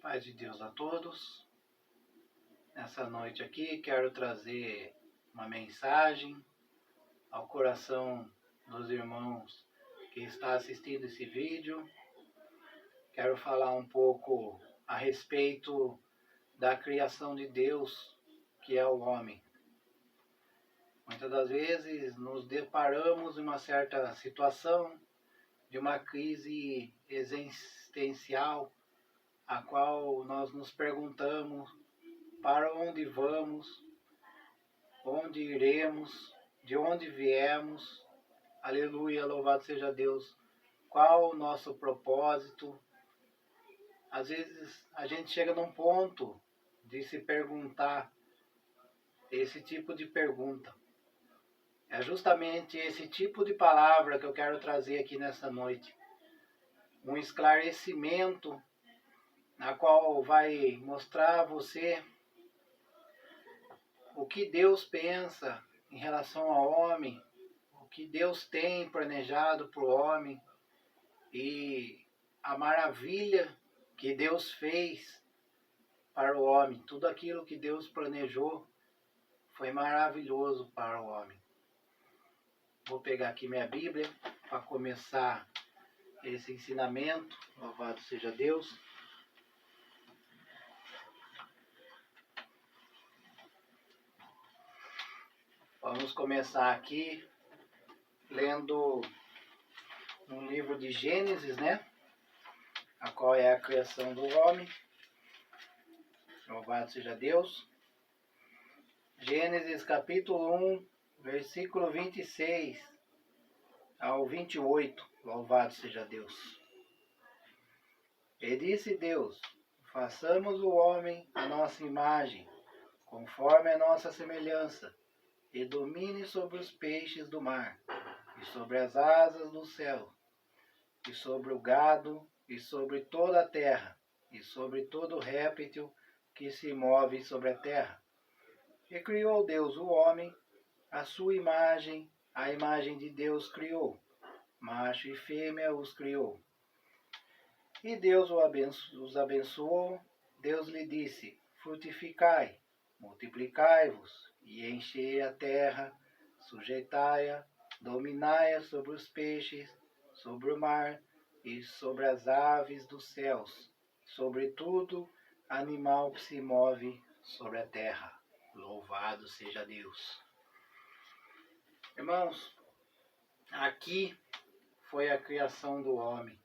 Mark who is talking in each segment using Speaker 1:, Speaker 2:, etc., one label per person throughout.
Speaker 1: Paz de Deus a todos. Nessa noite aqui quero trazer uma mensagem ao coração dos irmãos que está assistindo esse vídeo. Quero falar um pouco a respeito da criação de Deus, que é o homem. Muitas das vezes nos deparamos em uma certa situação de uma crise existencial, a qual nós nos perguntamos para onde vamos, onde iremos, de onde viemos, aleluia, louvado seja Deus, qual o nosso propósito. Às vezes a gente chega num ponto de se perguntar esse tipo de pergunta. É justamente esse tipo de palavra que eu quero trazer aqui nessa noite. Um esclarecimento na qual vai mostrar a você o que Deus pensa em relação ao homem, o que Deus tem planejado para o homem e a maravilha que Deus fez para o homem. Tudo aquilo que Deus planejou foi maravilhoso para o homem. Vou pegar aqui minha Bíblia para começar esse ensinamento. Louvado seja Deus. Vamos começar aqui lendo no livro de Gênesis, né? A qual é a criação do homem. Louvado seja Deus. Gênesis capítulo 1, versículo 26 ao 28. Louvado seja Deus. E disse Deus: façamos o homem à nossa imagem, conforme a nossa semelhança, e domine sobre os peixes do mar, e sobre as asas do céu, e sobre o gado, e sobre toda a terra, e sobre todo réptil que se move sobre a terra. E criou Deus o homem, a sua imagem, a imagem de Deus criou, macho e fêmea os criou. E Deus os abençoou. Deus lhe disse: frutificai, multiplicai-vos, e enchei a terra, sujeitai-a, dominai-a sobre os peixes, sobre o mar, e sobre as aves dos céus, sobre tudo animal que se move sobre a terra. Louvado seja Deus. Irmãos, aqui foi a criação do homem.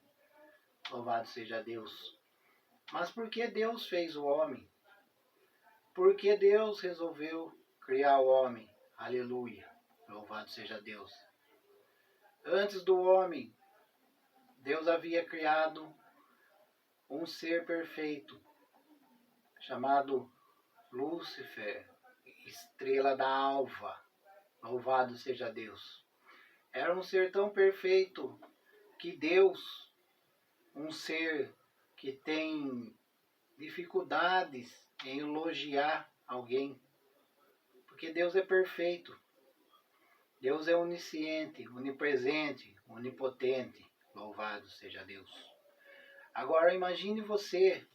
Speaker 1: Louvado seja Deus. Mas por que Deus fez o homem? Por que Deus resolveu criar o homem? Aleluia. Louvado seja Deus. Antes do homem, Deus havia criado um ser perfeito, chamado Lúcifer, estrela da alva. Louvado seja Deus. Era um ser tão perfeito que Deus, um ser que tem dificuldades em elogiar alguém, porque Deus é perfeito. Deus é onisciente, onipresente, onipotente. Louvado seja Deus. Agora imagine você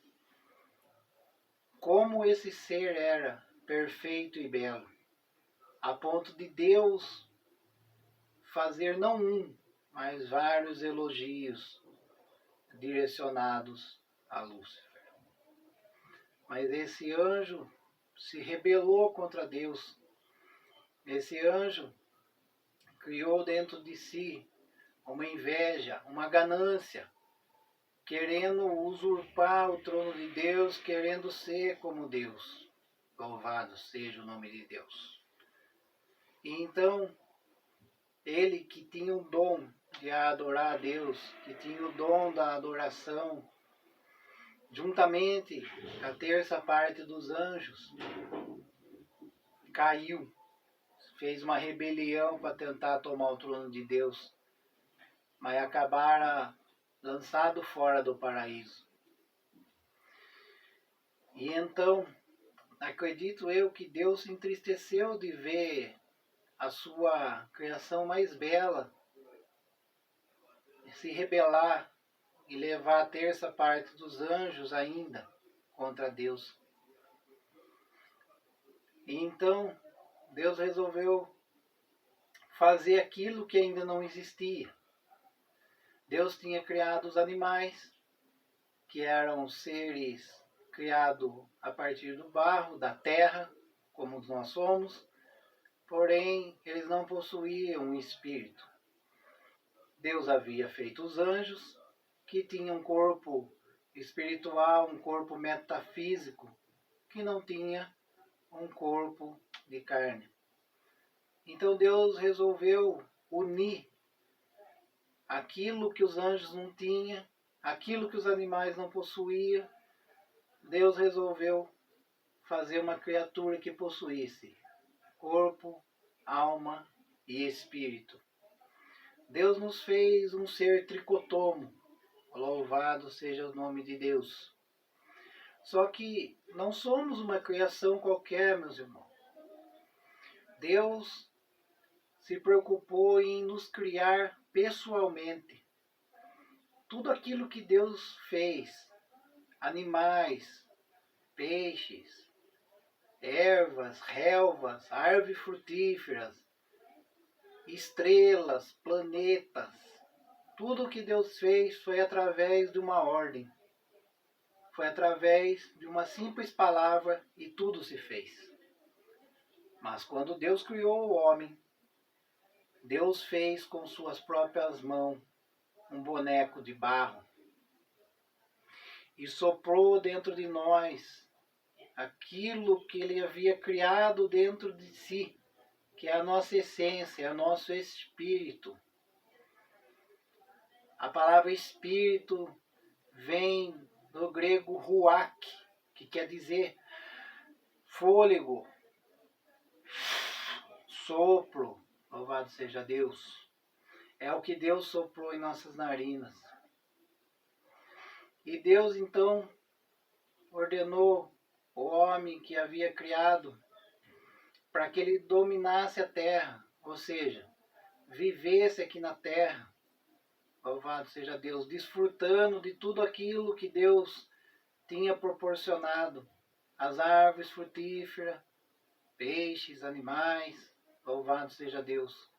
Speaker 1: como esse ser era perfeito e belo, a ponto de Deus fazer não um, mas vários elogios direcionados a Lúcifer. Mas esse anjo se rebelou contra Deus. Esse anjo criou dentro de si uma inveja, uma ganância, querendo usurpar o trono de Deus, querendo ser como Deus. Louvado seja o nome de Deus. E então, ele que tinha o dom de adorar a Deus, que tinha o dom da adoração, juntamente a terça parte dos anjos, caiu, fez uma rebelião para tentar tomar o trono de Deus, mas acabaram lançado fora do paraíso. E então, acredito eu que Deus se entristeceu de ver a sua criação mais bela se rebelar e levar a terça parte dos anjos ainda contra Deus. E então, Deus resolveu fazer aquilo que ainda não existia. Deus tinha criado os animais, que eram seres criados a partir do barro, da terra, como nós somos, porém eles não possuíam um espírito. Deus havia feito os anjos, que tinham um corpo espiritual, um corpo metafísico, que não tinha um corpo de carne. Então Deus resolveu unir aquilo que os anjos não tinham, aquilo que os animais não possuíam. Deus resolveu fazer uma criatura que possuísse corpo, alma e espírito. Deus nos fez um ser tricotomo. Louvado seja o nome de Deus. Só que não somos uma criação qualquer, meus irmãos. Deus se preocupou em nos criar pessoalmente. Tudo aquilo que Deus fez, animais, peixes, ervas, relvas, árvores frutíferas, estrelas, planetas, tudo o que Deus fez foi através de uma ordem. Foi através de uma simples palavra e tudo se fez. Mas quando Deus criou o homem, Deus fez com suas próprias mãos um boneco de barro e soprou dentro de nós aquilo que ele havia criado dentro de si, que é a nossa essência, é o nosso espírito. A palavra espírito vem do grego ruach, que quer dizer fôlego, sopro. Louvado seja Deus. É o que Deus soprou em nossas narinas. E Deus então ordenou o homem que havia criado para que ele dominasse a terra, ou seja, vivesse aqui na terra. Louvado seja Deus, desfrutando de tudo aquilo que Deus tinha proporcionado. As árvores frutíferas, peixes, animais. Louvado seja Deus.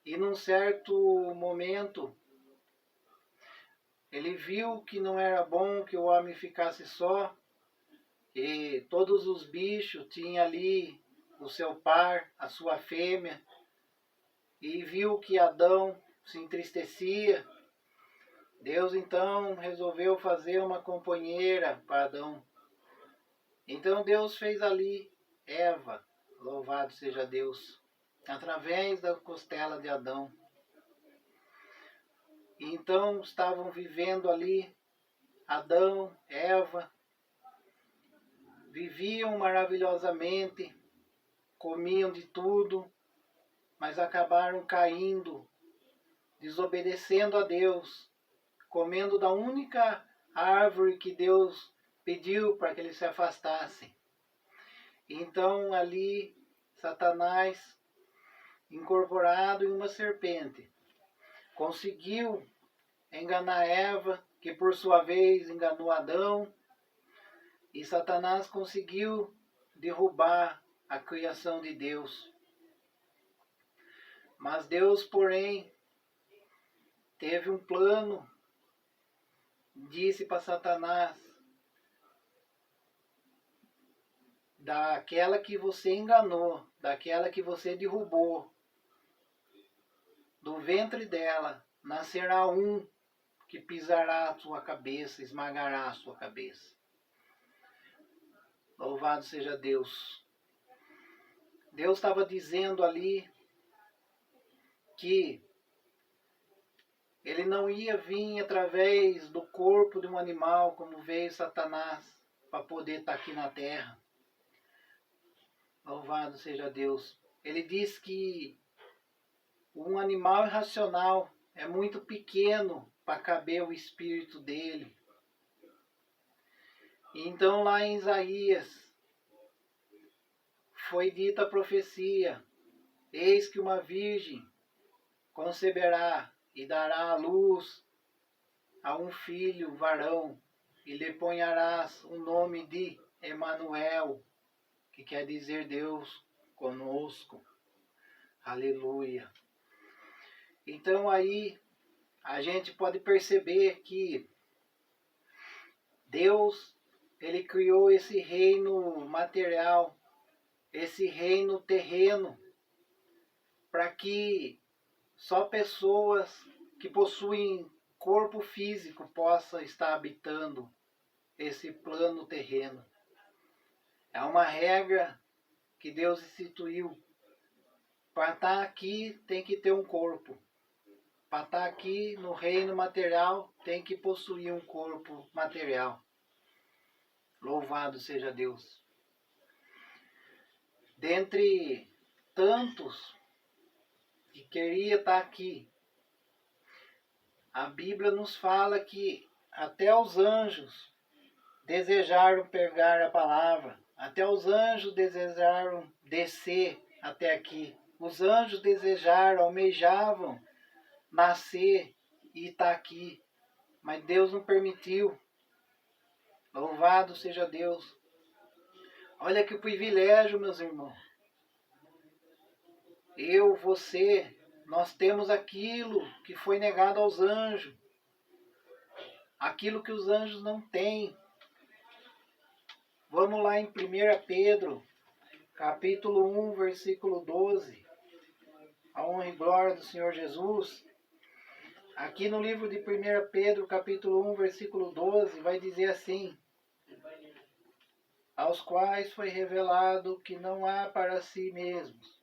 Speaker 1: E num certo momento, ele viu que não era bom que o homem ficasse só, e todos os bichos tinham ali o seu par, a sua fêmea, e viu que Adão se entristecia. Deus então resolveu fazer uma companheira para Adão. Então Deus fez ali Eva, louvado seja Deus, através da costela de Adão. Então estavam vivendo ali Adão, Eva, viviam maravilhosamente, comiam de tudo, mas acabaram caindo, desobedecendo a Deus, comendo da única árvore que Deus pediu para que eles se afastassem. Então ali Satanás, incorporado em uma serpente, conseguiu enganar Eva, que por sua vez enganou Adão, e Satanás conseguiu derrubar a criação de Deus. Mas Deus, porém, teve um plano, disse para Satanás: daquela que você enganou, daquela que você derrubou, do ventre dela nascerá um que pisará a sua cabeça, esmagará a sua cabeça. Louvado seja Deus. Deus estava dizendo ali que ele não ia vir através do corpo de um animal, como veio Satanás, para poder estar aqui na terra. Louvado seja Deus. Ele diz que um animal irracional é muito pequeno para caber o espírito dele. Então lá em Isaías foi dita a profecia: eis que uma virgem conceberá e dará à luz a um filho varão, e lhe ponharás o nome de Emanuel, que quer dizer Deus conosco. Aleluia. Então aí a gente pode perceber que Deus, ele criou esse reino material, esse reino terreno, para que só pessoas que possuem corpo físico possam estar habitando esse plano terreno. É uma regra que Deus instituiu. Para estar aqui tem que ter um corpo. Para estar aqui no reino material tem que possuir um corpo material. Louvado seja Deus. Dentre tantos que queria estar aqui, a Bíblia nos fala que até os anjos desejaram pegar a palavra, até os anjos desejaram descer até aqui. Os anjos desejaram, almejavam nascer e estar aqui, mas Deus não permitiu. Louvado seja Deus. Olha que privilégio, meus irmãos. Eu, você, nós temos aquilo que foi negado aos anjos. Aquilo que os anjos não têm. Vamos lá em 1 Pedro, capítulo 1, versículo 12. A honra e glória do Senhor Jesus. Aqui no livro de 1 Pedro, capítulo 1, versículo 12, vai dizer assim: aos quais foi revelado que não há para si mesmos,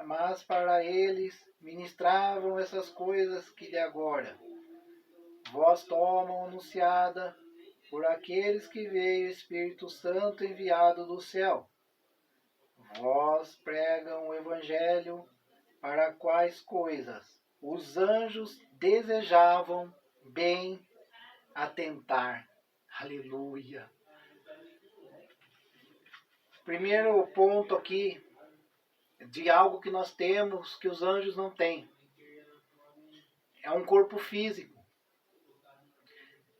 Speaker 1: mas para eles ministravam essas coisas que de agora vós tomam anunciada por aqueles que veio o Espírito Santo enviado do céu. Vós pregam o Evangelho, para quais coisas os anjos desejavam bem atentar. Aleluia. Primeiro ponto aqui, de algo que nós temos que os anjos não têm. É um corpo físico.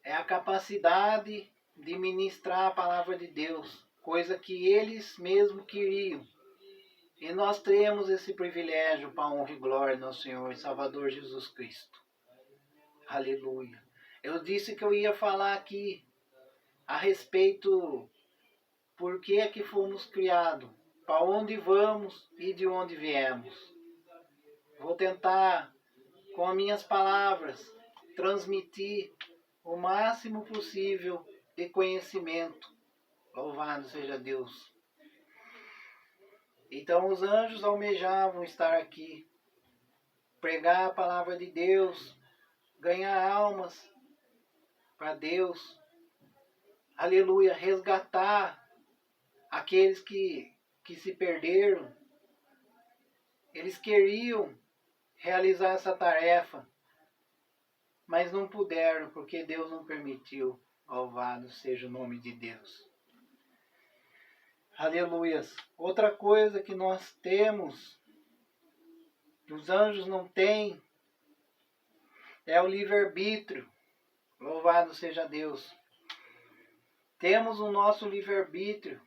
Speaker 1: É a capacidade de ministrar a palavra de Deus, coisa que eles mesmos queriam. E nós temos esse privilégio para a honra e glória do nosso Senhor e Salvador Jesus Cristo. Aleluia. Eu disse que eu ia falar aqui a respeito por que é que fomos criados, para onde vamos e de onde viemos. Vou tentar, com as minhas palavras, transmitir o máximo possível de conhecimento. Louvado seja Deus. Então os anjos almejavam estar aqui, pregar a palavra de Deus, ganhar almas para Deus. Aleluia, resgatar aqueles que se perderam. Eles queriam realizar essa tarefa, mas não puderam, porque Deus não permitiu. Louvado seja o nome de Deus. Aleluias. Outra coisa que nós temos, que os anjos não têm, é o livre-arbítrio. Louvado seja Deus. Temos o nosso livre-arbítrio,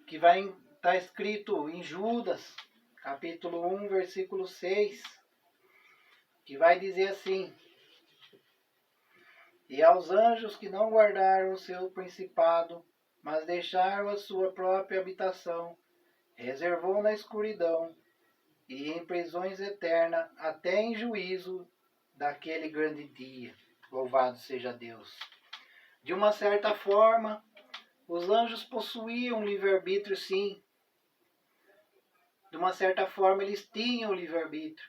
Speaker 1: que vai estar escrito em Judas, capítulo 1, versículo 6, que vai dizer assim: e aos anjos que não guardaram o seu principado, mas deixaram a sua própria habitação, reservou na escuridão e em prisões eternas, até em juízo daquele grande dia. Louvado seja Deus. De uma certa forma, os anjos possuíam livre-arbítrio, sim. De uma certa forma, eles tinham livre-arbítrio.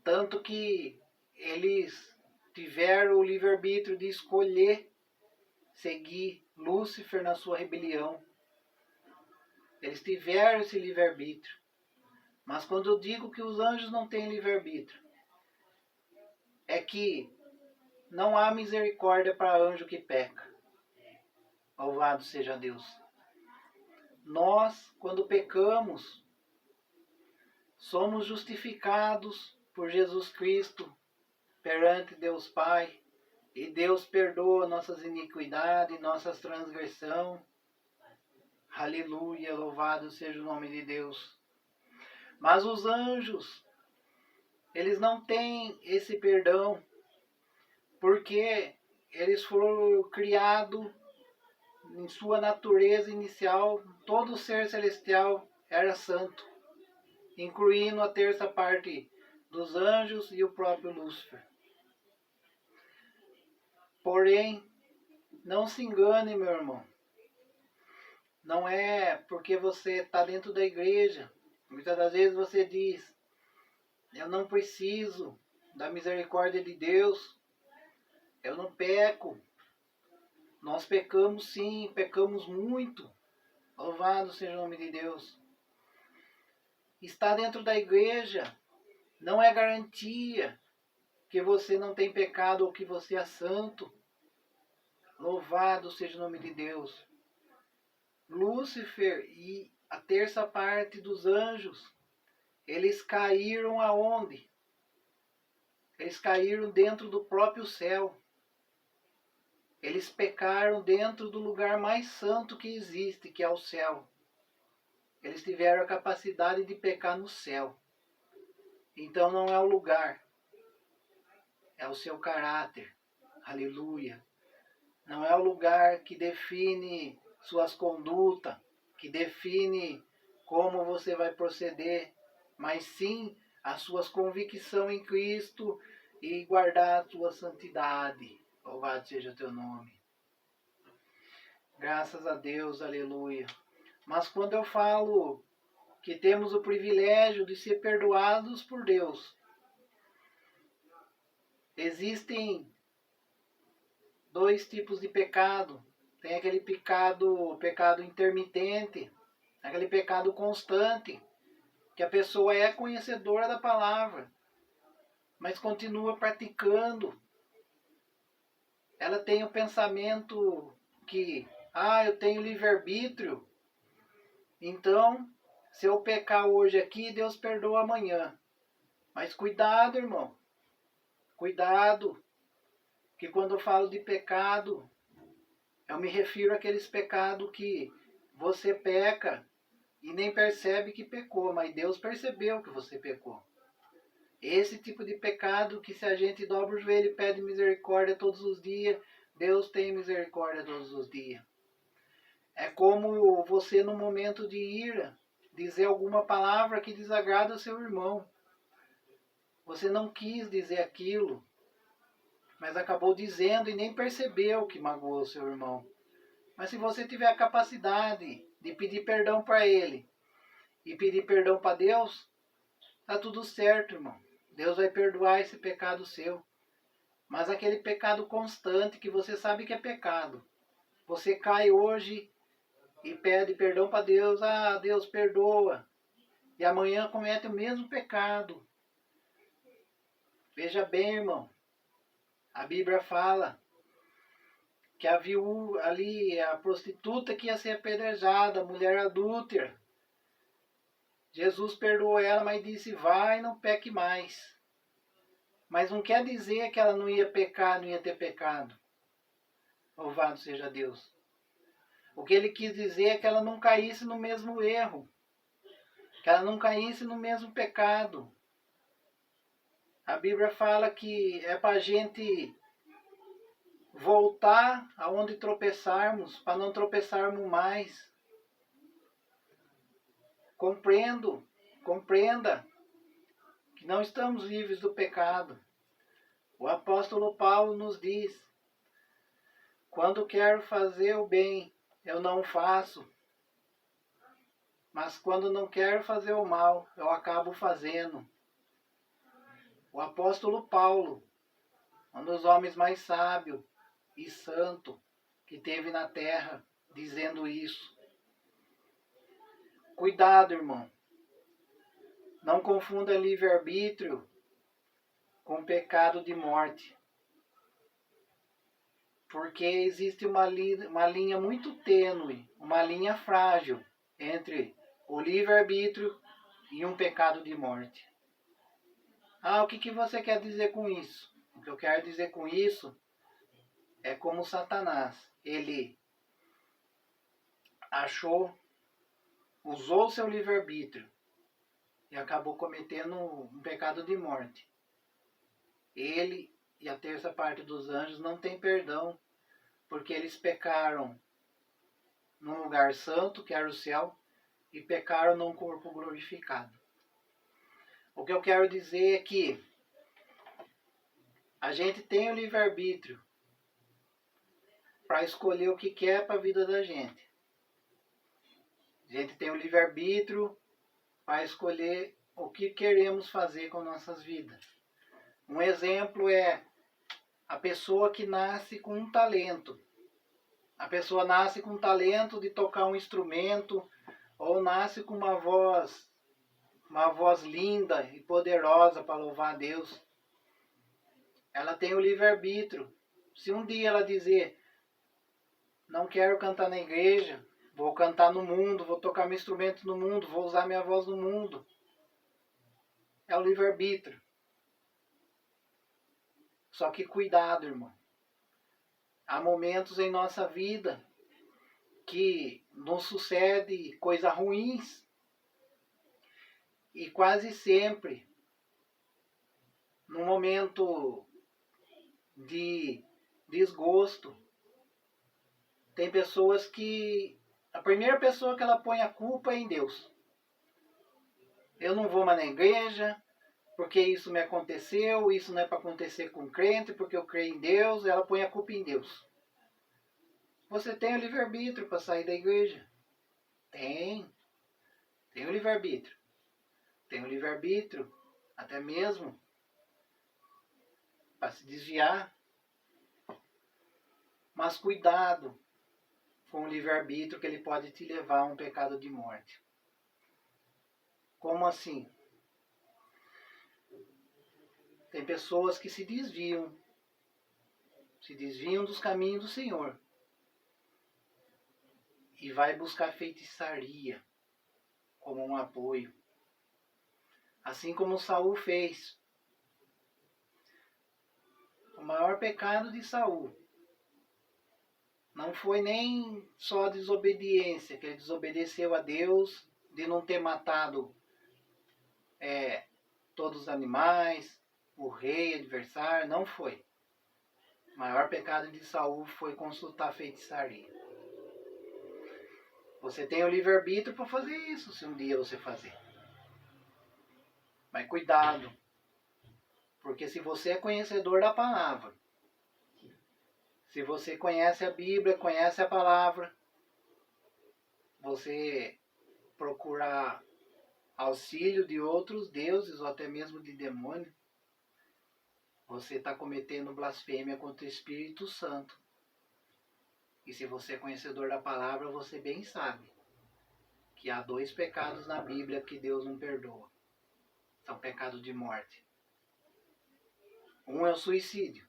Speaker 1: Tanto que eles tiveram o livre-arbítrio de escolher seguir Lúcifer na sua rebelião. Eles tiveram esse livre-arbítrio. Mas quando eu digo que os anjos não têm livre-arbítrio, é que não há misericórdia para anjo que peca. Louvado seja Deus. Nós, quando pecamos, somos justificados por Jesus Cristo perante Deus Pai, E Deus perdoa nossas iniquidades, nossas transgressões. Aleluia, louvado seja o nome de Deus. Mas os anjos, eles não têm esse perdão, porque eles foram criados em sua natureza inicial, todo ser celestial era santo, incluindo a terça parte dos anjos e o próprio Lúcifer. Porém, não se engane, meu irmão. Não é porque você está dentro da igreja. Muitas das vezes você diz, eu não preciso da misericórdia de Deus, eu não peco. Nós pecamos sim, pecamos muito. Louvado seja o nome de Deus. Estar dentro da igreja não é garantia que você não tem pecado ou que você é santo. Louvado seja o nome de Deus. Lúcifer e a terça parte dos anjos, eles caíram aonde? Eles caíram dentro do próprio céu. Eles pecaram dentro do lugar mais santo que existe, que é o céu. Eles tiveram a capacidade de pecar no céu. Então não é o lugar, é o seu caráter. Aleluia. Não é o lugar que define suas condutas, que define como você vai proceder, mas sim as suas convicções em Cristo e guardar a sua santidade. Louvado seja o teu nome. Graças a Deus, aleluia. Mas quando eu falo que temos o privilégio de ser perdoados por Deus, existem dois tipos de pecado. Tem aquele pecado intermitente, aquele pecado constante, que a pessoa é conhecedora da palavra, mas continua praticando. Ela tem o pensamento que, eu tenho livre-arbítrio, então, se eu pecar hoje aqui, Deus perdoa amanhã. Mas cuidado, irmão, cuidado, que quando eu falo de pecado, eu me refiro àqueles pecados que você peca e nem percebe que pecou, mas Deus percebeu que você pecou. Esse tipo de pecado que se a gente dobra o joelho e pede misericórdia todos os dias, Deus tem misericórdia todos os dias. É como você no momento de ira, dizer alguma palavra que desagrada o seu irmão. Você não quis dizer aquilo, mas acabou dizendo e nem percebeu que magoou o seu irmão. Mas se você tiver a capacidade de pedir perdão para ele e pedir perdão para Deus, tá tudo certo, irmão. Deus vai perdoar esse pecado seu. Mas aquele pecado constante que você sabe que é pecado, você cai hoje e pede perdão para Deus, Deus perdoa, e amanhã comete o mesmo pecado. Veja bem, irmão, a Bíblia fala que a viúva ali, a prostituta que ia ser apedrejada, a mulher adúltera, Jesus perdoou ela, mas disse, vai, não peque mais. Mas não quer dizer que ela não ia pecar, não ia ter pecado. Louvado seja Deus. O que ele quis dizer é que ela não caísse no mesmo erro, que ela não caísse no mesmo pecado. A Bíblia fala que é para a gente voltar aonde tropeçarmos, para não tropeçarmos mais. Compreenda que não estamos livres do pecado. O apóstolo Paulo nos diz, quando quero fazer o bem, eu não faço. Mas quando não quero fazer o mal, eu acabo fazendo. O apóstolo Paulo, um dos homens mais sábios e santo que teve na terra, dizendo isso. Cuidado, irmão. Não confunda livre-arbítrio com pecado de morte. Porque existe uma linha muito tênue, uma linha frágil entre o livre-arbítrio e um pecado de morte. O que você quer dizer com isso? O que eu quero dizer com isso é como Satanás. Ele usou seu livre-arbítrio e acabou cometendo um pecado de morte. Ele e a terça parte dos anjos não tem perdão, porque eles pecaram num lugar santo, que era o céu, e pecaram num corpo glorificado. O que eu quero dizer é que a gente tem o livre-arbítrio para escolher o que quer para a vida da gente. A gente tem o livre-arbítrio para escolher o que queremos fazer com nossas vidas. Um exemplo é a pessoa que nasce com um talento. A pessoa nasce com o talento de tocar um instrumento, ou nasce com uma voz linda e poderosa para louvar a Deus. Ela tem o livre-arbítrio. Se um dia ela dizer, não quero cantar na igreja, vou cantar no mundo, vou tocar meu instrumento no mundo, vou usar minha voz no mundo. É o livre-arbítrio. Só que cuidado, irmão. Há momentos em nossa vida que nos sucede coisas ruins e quase sempre, num momento de desgosto, tem pessoas que a primeira pessoa que ela põe a culpa é em Deus. Eu não vou mais na igreja porque isso me aconteceu, isso não é para acontecer com crente, porque eu creio em Deus, ela põe a culpa em Deus. Você tem o livre-arbítrio para sair da igreja? Tem o livre-arbítrio. Tem o livre-arbítrio até mesmo para se desviar. Mas cuidado com o livre-arbítrio, que ele pode te levar a um pecado de morte. Como assim? Tem pessoas que se desviam dos caminhos do Senhor e vai buscar feitiçaria como um apoio. Assim como Saul fez. O maior pecado de Saul não foi nem só a desobediência, que ele desobedeceu a Deus de não ter matado todos os animais, o rei adversário, não foi. O maior pecado de Saul foi consultar feitiçaria. Você tem o livre-arbítrio para fazer isso, se um dia você fazer. Mas cuidado, porque se você é conhecedor da palavra, se você conhece a Bíblia, conhece a palavra, você procurar auxílio de outros deuses ou até mesmo de demônio, você está cometendo blasfêmia contra o Espírito Santo. E se você é conhecedor da palavra, você bem sabe que há 2 pecados na Bíblia que Deus não perdoa. São pecados de morte. Um é o suicídio.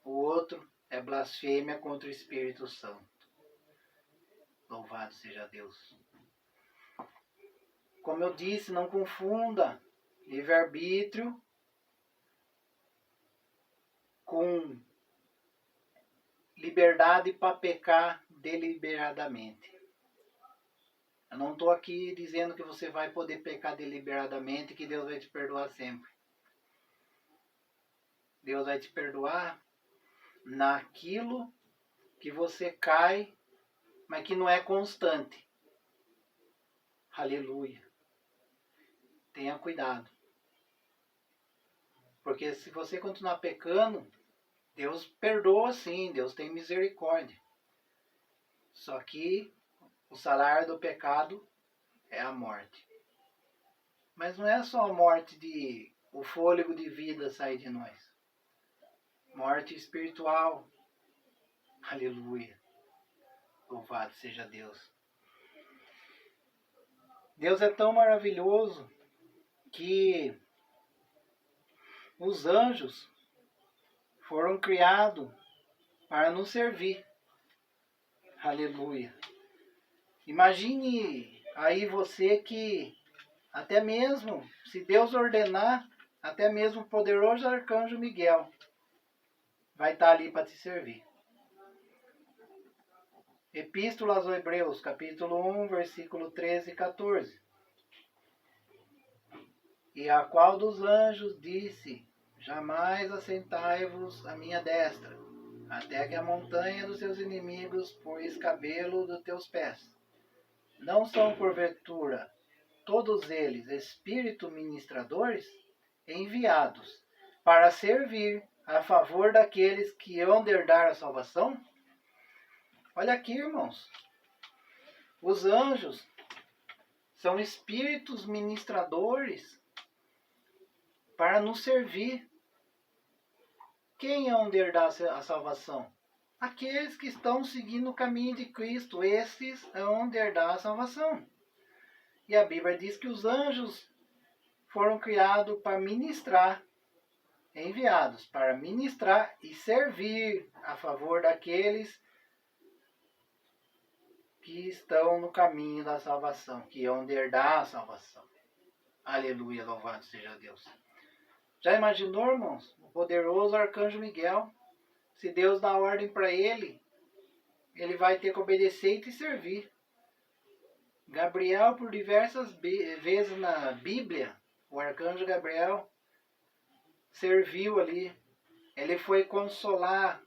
Speaker 1: O outro é blasfêmia contra o Espírito Santo. Louvado seja Deus. Como eu disse, não confunda livre-arbítrio com liberdade para pecar deliberadamente. Eu não estou aqui dizendo que você vai poder pecar deliberadamente e que Deus vai te perdoar sempre. Deus vai te perdoar naquilo que você cai, mas que não é constante. Aleluia. Tenha cuidado. Porque se você continuar pecando, Deus perdoa sim, Deus tem misericórdia. Só que o salário do pecado é a morte. Mas não é só a morte de o fôlego de vida sair de nós. Morte espiritual. Aleluia. Louvado seja Deus. Deus é tão maravilhoso que os anjos foram criados para nos servir. Aleluia. Imagine aí você que até mesmo, se Deus ordenar, até mesmo o poderoso arcanjo Miguel vai estar ali para te servir. Epístola aos Hebreus, capítulo 1, versículo 13 e 14. E a qual dos anjos disse: jamais assentai-vos à minha destra, até que a montanha dos seus inimigos por escabelo dos teus pés. Não são porventura todos eles espírito ministradores, enviados para servir a favor daqueles que hão de herdar a salvação? Olha aqui, irmãos. Os anjos são espíritos ministradores para nos servir. Quem hão de herdar a salvação? Aqueles que estão seguindo o caminho de Cristo. Esses hão de herdar a salvação. E a Bíblia diz que os anjos foram criados para ministrar, enviados para ministrar e servir a favor daqueles que estão no caminho da salvação, que hão de herdar a salvação. Aleluia, louvado seja Deus. Já imaginou, irmãos, o poderoso arcanjo Miguel? Se Deus dá ordem para ele, ele vai ter que obedecer e te servir. Gabriel, por diversas vezes na Bíblia, o arcanjo Gabriel serviu ali. Ele foi consolar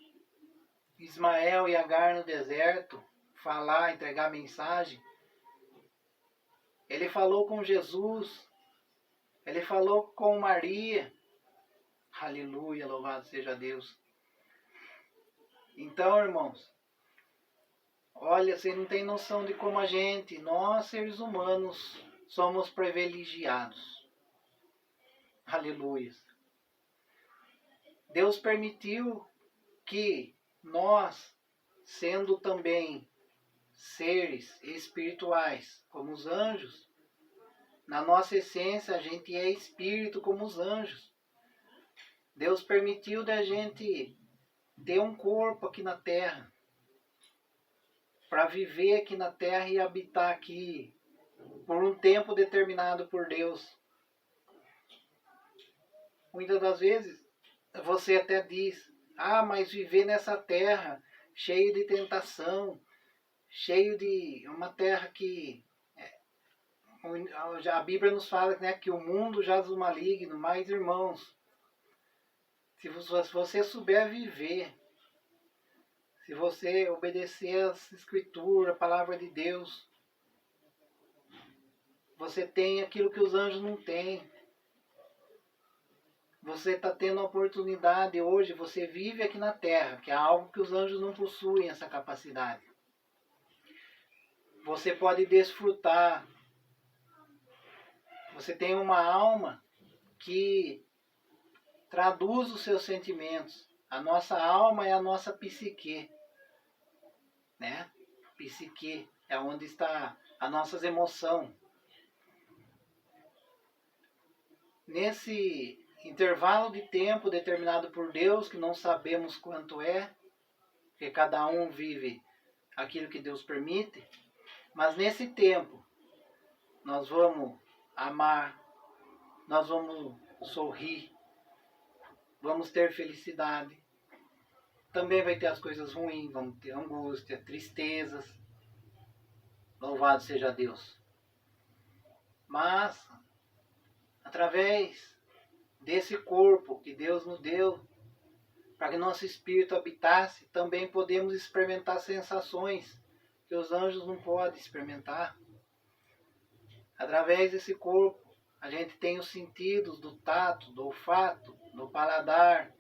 Speaker 1: Ismael e Agar no deserto, falar, entregar mensagem. Ele falou com Jesus. Ele falou com Maria. Aleluia, louvado seja Deus. Então, irmãos, olha, você não tem noção de como nós seres humanos, somos privilegiados. Aleluia. Deus permitiu que nós, sendo também seres espirituais, como os anjos, na nossa essência a gente é espírito como os anjos. Deus permitiu da gente ter um corpo aqui na terra, para viver aqui na terra e habitar aqui por um tempo determinado por Deus. Muitas das vezes você até diz: mas viver nessa terra cheio de tentação, cheio de uma terra que a Bíblia nos fala, né, que o mundo jaz do maligno. Mas, irmãos, se você souber viver, se você obedecer às Escrituras, a palavra de Deus, você tem aquilo que os anjos não têm. Você está tendo a oportunidade hoje, você vive aqui na terra, que é algo que os anjos não possuem, essa capacidade. Você pode desfrutar. Você tem uma alma que traduz os seus sentimentos. A nossa alma é a nossa psique, né? Psique é onde está as nossas emoções. Nesse intervalo de tempo determinado por Deus, que não sabemos quanto é, porque cada um vive aquilo que Deus permite, mas nesse tempo nós vamos amar, nós vamos sorrir, vamos ter felicidade. Também vai ter as coisas ruins, vamos ter angústia, tristezas. Louvado seja Deus. Mas, através desse corpo que Deus nos deu, para que nosso espírito habitasse, também podemos experimentar sensações que os anjos não podem experimentar. Através desse corpo, a gente tem os sentidos do tato, do olfato, do paladar,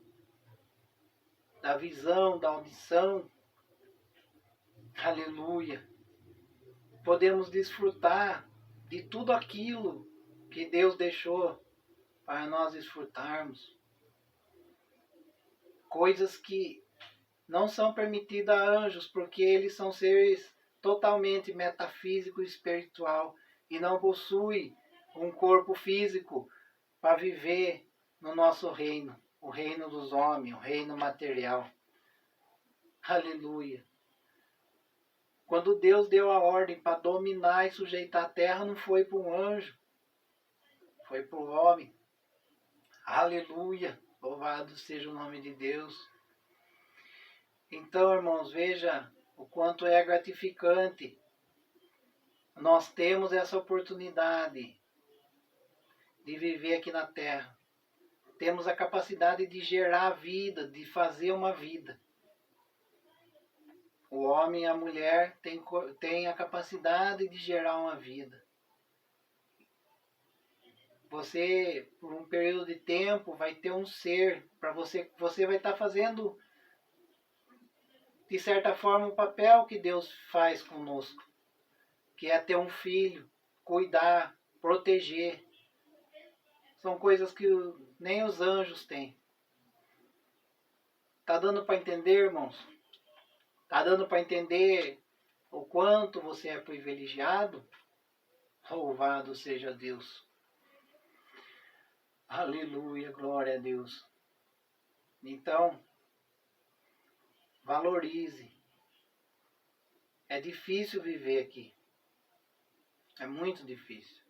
Speaker 1: da visão, da audição. Aleluia. Podemos desfrutar de tudo aquilo que Deus deixou para nós desfrutarmos. Coisas que não são permitidas a anjos, porque eles são seres totalmente metafísico e espiritual e não possuem um corpo físico para viver no nosso reino, o reino dos homens, o reino material. Aleluia. Quando Deus deu a ordem para dominar e sujeitar a terra, não foi para um anjo, foi para o homem. Aleluia. Louvado seja o nome de Deus. Então, irmãos, veja o quanto é gratificante nós temos essa oportunidade de viver aqui na Terra. Temos a capacidade de gerar vida, de fazer uma vida. O homem e a mulher têm a capacidade de gerar uma vida. Você, por um período de tempo, vai ter um ser para você. Você vai estar fazendo, de certa forma, o papel que Deus faz conosco, que é ter um filho, cuidar, proteger. São coisas que nem os anjos têm. Tá dando para entender, irmãos? Tá dando para entender o quanto você é privilegiado? Louvado seja Deus. Aleluia, glória a Deus. Então, valorize. É difícil viver aqui. É muito difícil.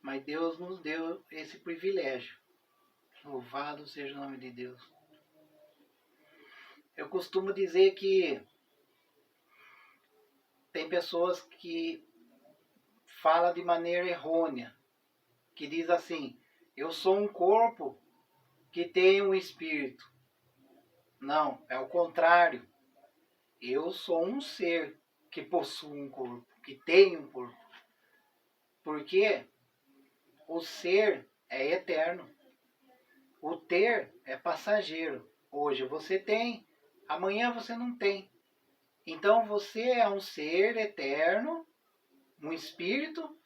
Speaker 1: Mas Deus nos deu esse privilégio. Louvado seja o nome de Deus. Eu costumo dizer que tem pessoas que falam de maneira errônea, que diz assim: eu sou um corpo que tem um espírito. Não, é o contrário. Eu sou um ser que possui um corpo, que tem um corpo. Porque o ser é eterno. O ter é passageiro. Hoje você tem, amanhã você não tem. Então você é um ser eterno, um espírito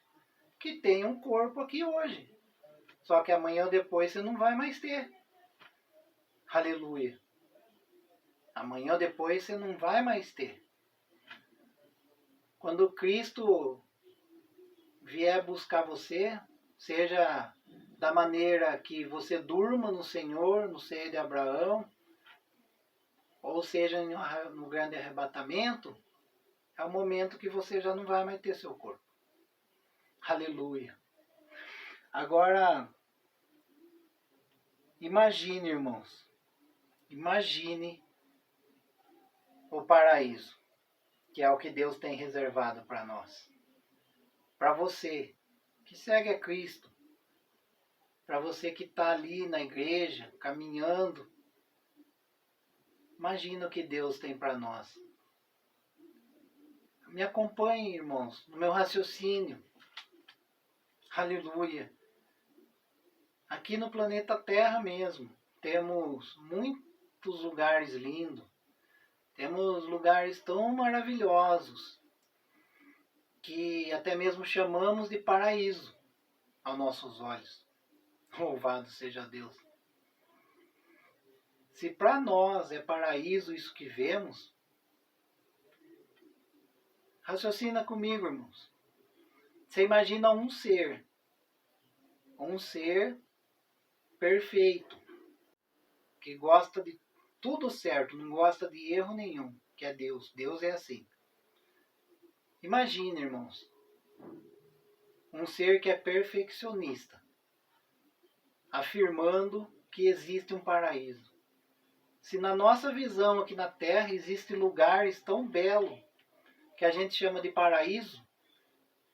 Speaker 1: que tem um corpo aqui hoje. Só que amanhã ou depois você não vai mais ter. Aleluia. Amanhã ou depois você não vai mais ter. Quando Cristo vier buscar você, seja da maneira que você durma no Senhor, no seio de Abraão, ou seja no grande arrebatamento, é o momento que você já não vai mais ter seu corpo. Aleluia. Agora, imagine, irmãos, imagine o paraíso, que é o que Deus tem reservado para nós. Para você que segue a Cristo, para você que está ali na igreja, caminhando, imagina o que Deus tem para nós. Me acompanhe, irmãos, no meu raciocínio. Aleluia. Aqui no planeta Terra mesmo, temos muitos lugares lindos. Temos lugares tão maravilhosos que até mesmo chamamos de paraíso aos nossos olhos. Louvado seja Deus. Se para nós é paraíso isso que vemos, raciocina comigo, irmãos. Você imagina um ser perfeito, que gosta de tudo certo, não gosta de erro nenhum, que é Deus. Deus é assim. Imagina, irmãos, um ser que é perfeccionista, afirmando que existe um paraíso. Se na nossa visão aqui na Terra existem lugares tão belos que a gente chama de paraíso,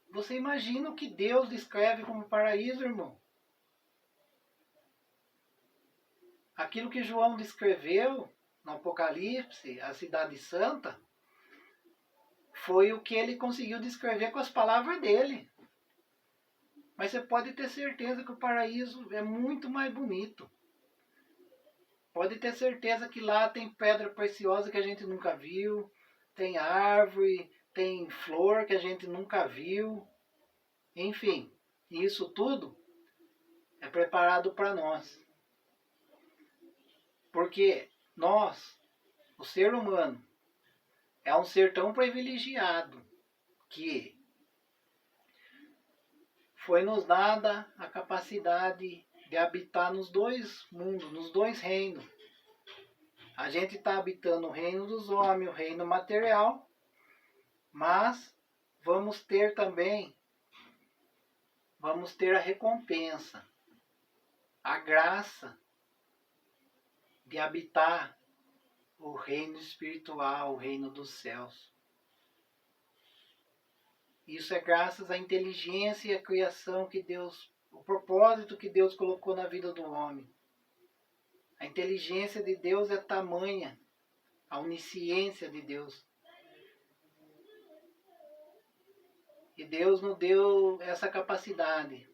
Speaker 1: você imagina o que Deus descreve como paraíso, irmão? Aquilo que João descreveu no Apocalipse, a cidade santa, foi o que ele conseguiu descrever com as palavras dele. Mas você pode ter certeza que o paraíso é muito mais bonito. Pode ter certeza que lá tem pedra preciosa que a gente nunca viu, tem árvore, tem flor que a gente nunca viu. Enfim, isso tudo é preparado para nós. Porque nós, o ser humano, é um ser tão privilegiado que foi nos dada a capacidade de habitar nos dois mundos, nos dois reinos. A gente está habitando o reino dos homens, o reino material, mas vamos ter a recompensa, a graça de habitar o reino espiritual, o reino dos céus. Isso é graças à inteligência e à criação que Deus, o propósito que Deus colocou na vida do homem. A inteligência de Deus é tamanha, a onisciência de Deus. E Deus nos deu essa capacidade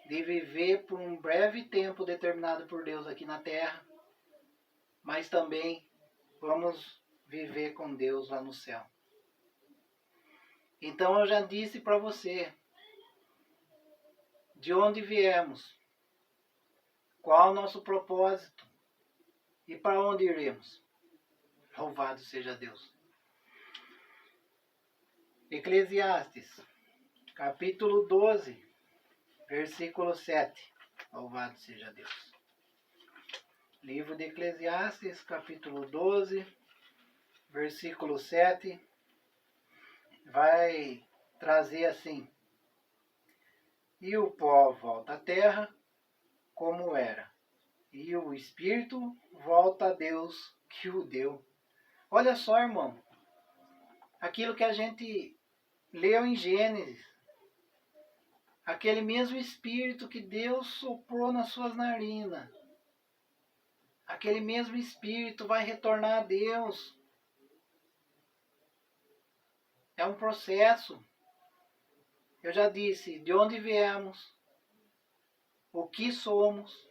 Speaker 1: de viver por um breve tempo determinado por Deus aqui na terra, mas também vamos viver com Deus lá no céu. Então eu já disse para você de onde viemos, qual o nosso propósito e para onde iremos. Louvado seja Deus. Eclesiastes, capítulo 12, versículo 7. Louvado seja Deus. Livro de Eclesiastes, capítulo 12, versículo 7, vai trazer assim: e o pó volta à terra como era, e o espírito volta a Deus que o deu. Olha só, irmão, aquilo que a gente leu em Gênesis, aquele mesmo espírito que Deus soprou nas suas narinas, aquele mesmo espírito vai retornar a Deus. É um processo. Eu já disse de onde viemos, o que somos,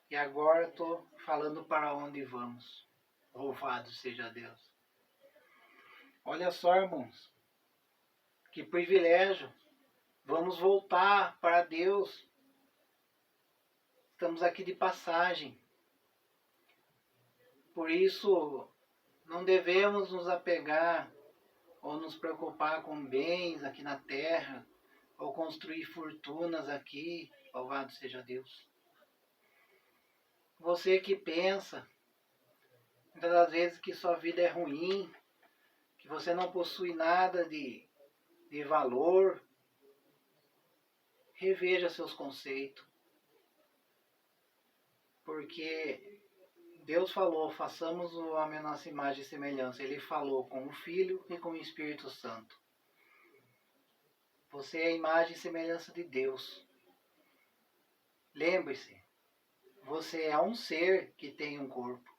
Speaker 1: e agora estou falando para onde vamos. Louvado seja Deus. Olha só, irmãos, que privilégio. Vamos voltar para Deus. Estamos aqui de passagem. Por isso, não devemos nos apegar ou nos preocupar com bens aqui na terra, ou construir fortunas aqui. Louvado seja Deus. Você que pensa, muitas das vezes, que sua vida é ruim, que você não possui nada de valor, reveja seus conceitos. Porque Deus falou, façamos o homem à nossa imagem e semelhança. Ele falou com o Filho e com o Espírito Santo. Você é a imagem e semelhança de Deus. Lembre-se, você é um ser que tem um corpo.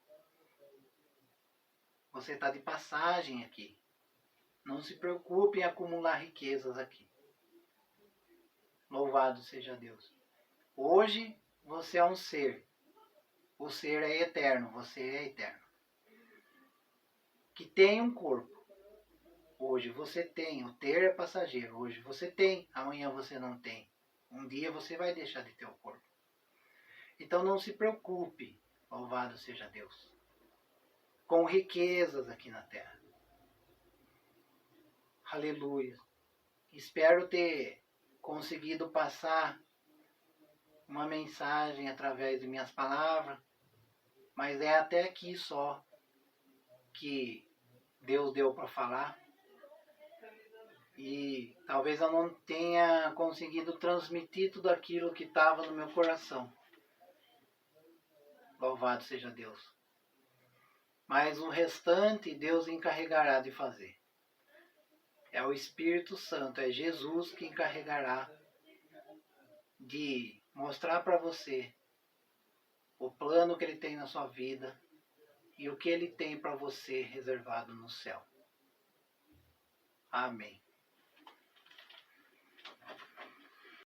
Speaker 1: Você está de passagem aqui. Não se preocupe em acumular riquezas aqui. Louvado seja Deus. Hoje você é um ser. O ser é eterno, você é eterno. Que tem um corpo. Hoje você tem, o ter é passageiro. Hoje você tem, amanhã você não tem. Um dia você vai deixar de ter o corpo. Então não se preocupe, louvado seja Deus, com riquezas aqui na terra. Aleluia. Espero ter conseguido passar uma mensagem através de minhas palavras, mas é até aqui só que Deus deu para falar. E talvez eu não tenha conseguido transmitir tudo aquilo que estava no meu coração. Louvado seja Deus. Mas o restante Deus encarregará de fazer. É o Espírito Santo, é Jesus que encarregará de mostrar para você o plano que Ele tem na sua vida e o que Ele tem para você reservado no céu. Amém.